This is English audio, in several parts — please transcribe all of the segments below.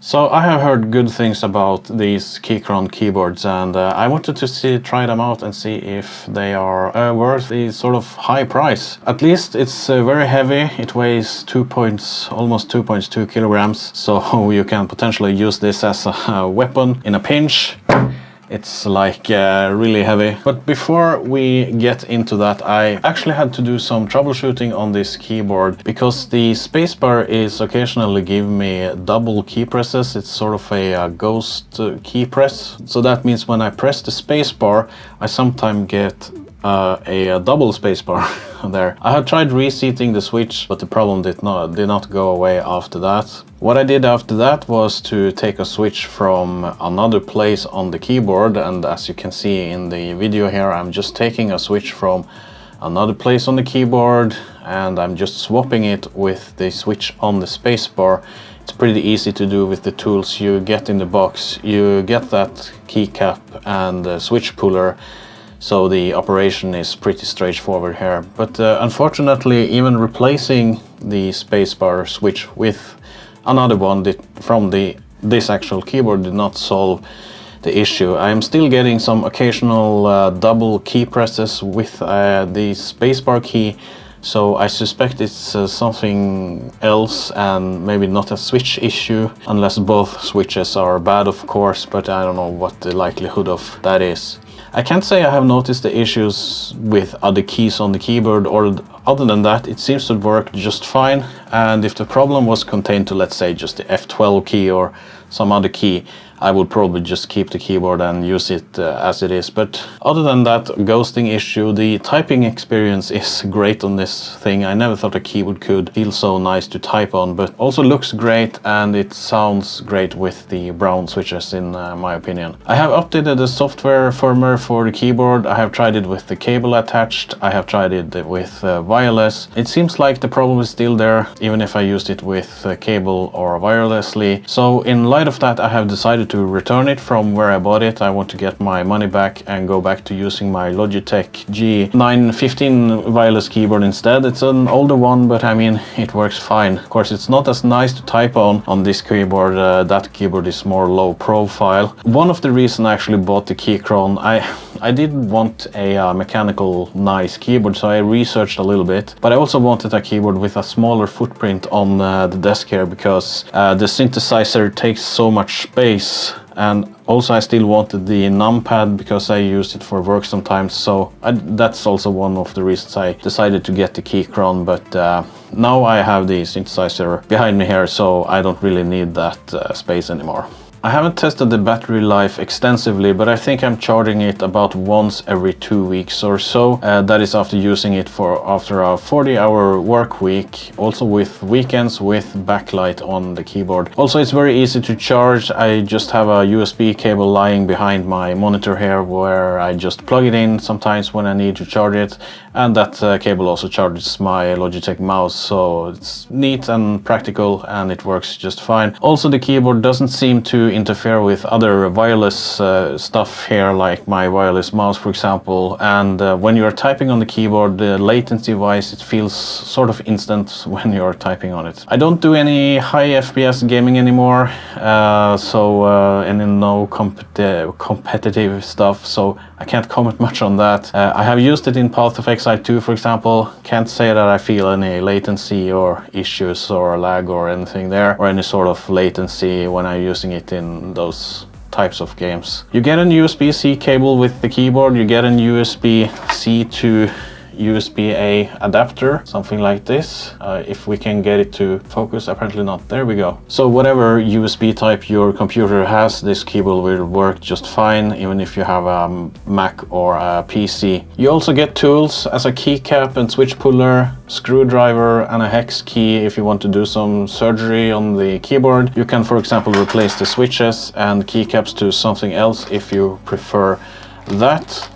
So I have heard good things about these Keychron keyboards, and I wanted to try them out and see if they are worth the sort of high price. At least it's very heavy. It weighs almost 2.2 kilograms, so you can potentially use this as a weapon in a pinch. It's like really heavy. But before we get into that, I actually had to do some troubleshooting on this keyboard because the spacebar is occasionally giving me double key presses. It's sort of a ghost key press. So that means when I press the spacebar, I sometimes get a double spacebar there. I have tried reseating the switch, but the problem did not go away after that. What I did after that was to take a switch from another place on the keyboard, and as you can see in the video here, I'm just taking a switch from another place on the keyboard and I'm just swapping it with the switch on the spacebar. It's pretty easy to do with the tools you get in the box. You get that keycap and the switch puller, so the operation is pretty straightforward here. But unfortunately, even replacing the spacebar switch with another one from this actual keyboard did not solve the issue. I am still getting some occasional double key presses with the spacebar key, so I suspect it's something else and maybe not a switch issue, unless both switches are bad, of course, but I don't know what the likelihood of that is. I can't say I have noticed the issues with other keys on the keyboard, or other than that, it seems to work just fine. And if the problem was contained to, let's say, just the F12 key or some other key, I would probably just keep the keyboard and use it as it is. But other than that ghosting issue, the typing experience is great on this thing. I never thought a keyboard could feel so nice to type on, but also looks great and it sounds great with the brown switches in my opinion. I have updated the software firmware for the keyboard. I have tried it with the cable attached. I have tried it with wireless. It seems like the problem is still there, even if I used it with cable or wirelessly. So in light of that, I have decided to return it from where I bought it. I want to get my money back and go back to using my Logitech G915 wireless keyboard instead. It's an older one, but I mean, it works fine. Of course, it's not as nice to type on this keyboard. That keyboard is more low profile. One of the reasons I actually bought the Keychron, I did want a mechanical nice keyboard, so I researched a little bit, but I also wanted a keyboard with a smaller footprint on the desk here, because the synthesizer takes so much space, and also I still wanted the numpad because I used it for work sometimes, so that's also one of the reasons I decided to get the Keychron. But now I have the synthesizer behind me here, so I don't really need that space anymore. I haven't tested the battery life extensively, but I think I'm charging it about once every 2 weeks or so. That is after using it after a 40-hour work week, also with weekends with backlight on the keyboard. Also, it's very easy to charge. I just have a USB cable lying behind my monitor here, where I just plug it in sometimes when I need to charge it, and that cable also charges my Logitech mouse, so it's neat and practical and it works just fine. Also, the keyboard doesn't seem to interfere with other wireless stuff here, like my wireless mouse, for example. And when you're typing on the keyboard, latency wise, it feels sort of instant when you're typing on it. I don't do any high FPS gaming anymore, and no competitive stuff, so I can't comment much on that. I have used it in Path of Exile 2, for example. Can't say that I feel any latency or issues or lag or anything there, or any sort of latency when I'm using it in those types of games. You get an USB-C cable with the keyboard. You get an USB-C to USB-A adapter, something like this. If we can get it to focus, apparently not. There we go. So whatever USB type your computer has, this keyboard will work just fine, even if you have a Mac or a PC. You also get tools as a keycap and switch puller, screwdriver, and a hex key if you want to do some surgery on the keyboard. You can, for example, replace the switches and keycaps to something else if you prefer that.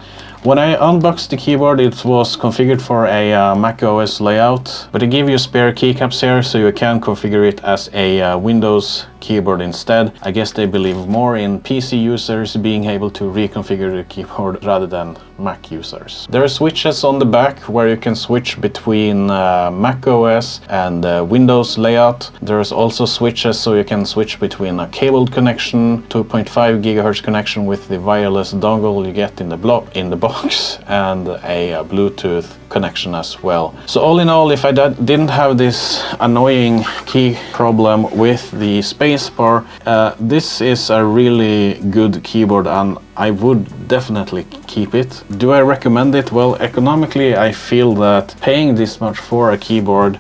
When I unboxed the keyboard, it was configured for a Mac OS layout, but they give you spare keycaps here, so you can configure it as a Windows keyboard instead. I guess they believe more in PC users being able to reconfigure the keyboard rather than Mac users. There are switches on the back where you can switch between Mac OS and Windows layout. There's also switches so you can switch between a cabled connection, 2.5 GHz connection with the wireless dongle you get in the box, and a Bluetooth connection as well. So all in all, if I didn't have this annoying key problem with the spacebar, this is a really good keyboard and I would definitely keep it. Do I recommend it? Well, economically I feel that paying this much for a keyboard,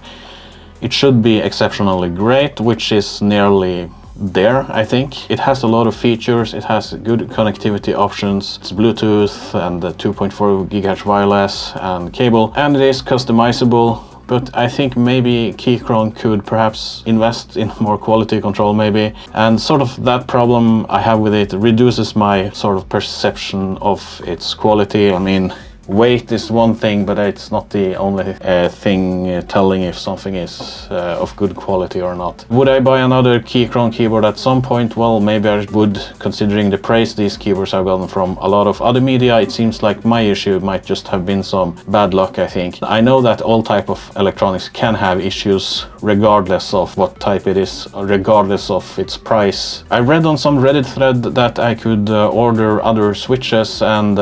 it should be exceptionally great, which is nearly there, I think. It has a lot of features, it has good connectivity options, it's Bluetooth and the 2.4 GHz wireless and cable, and it is customizable. But I think maybe Keychron could perhaps invest in more quality control maybe, and sort of that problem I have with it reduces my sort of perception of its quality. I mean, weight is one thing, but it's not the only thing telling if something is of good quality or not. Would I buy another Keychron keyboard at some point? Well, maybe I would, considering the praise these keyboards have gotten from a lot of other media. It seems like my issue might just have been some bad luck, I think. I know that all type of electronics can have issues regardless of what type it is, regardless of its price. I read on some Reddit thread that I could order other switches, and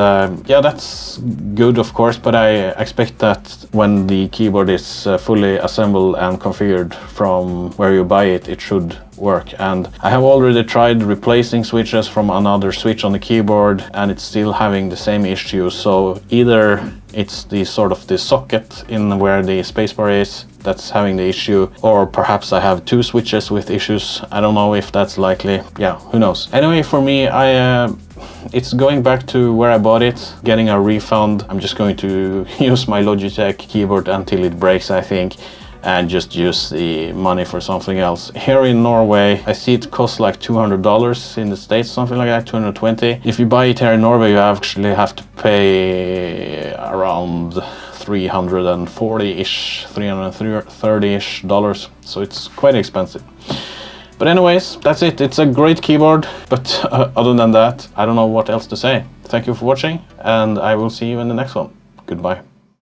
yeah, that's good of course, but I expect that when the keyboard is fully assembled and configured from where you buy it, it should work. And I have already tried replacing switches from another switch on the keyboard and it's still having the same issue. So either it's the sort of the socket in where the spacebar is that's having the issue, or perhaps I have two switches with issues. I don't know if that's likely. Yeah, who knows. Anyway, for me, it's going back to where I bought it, getting a refund. I'm just going to use my Logitech keyboard until it breaks, I think, and just use the money for something else. Here in Norway, I see it costs like $200 in the States, something like that, 220. If you buy it here in Norway, you actually have to pay around 340-ish, $330-ish dollars. So it's quite expensive. But anyways, that's it. It's a great keyboard, but other than that, I don't know what else to say. Thank you for watching, and I will see you in the next one. Goodbye.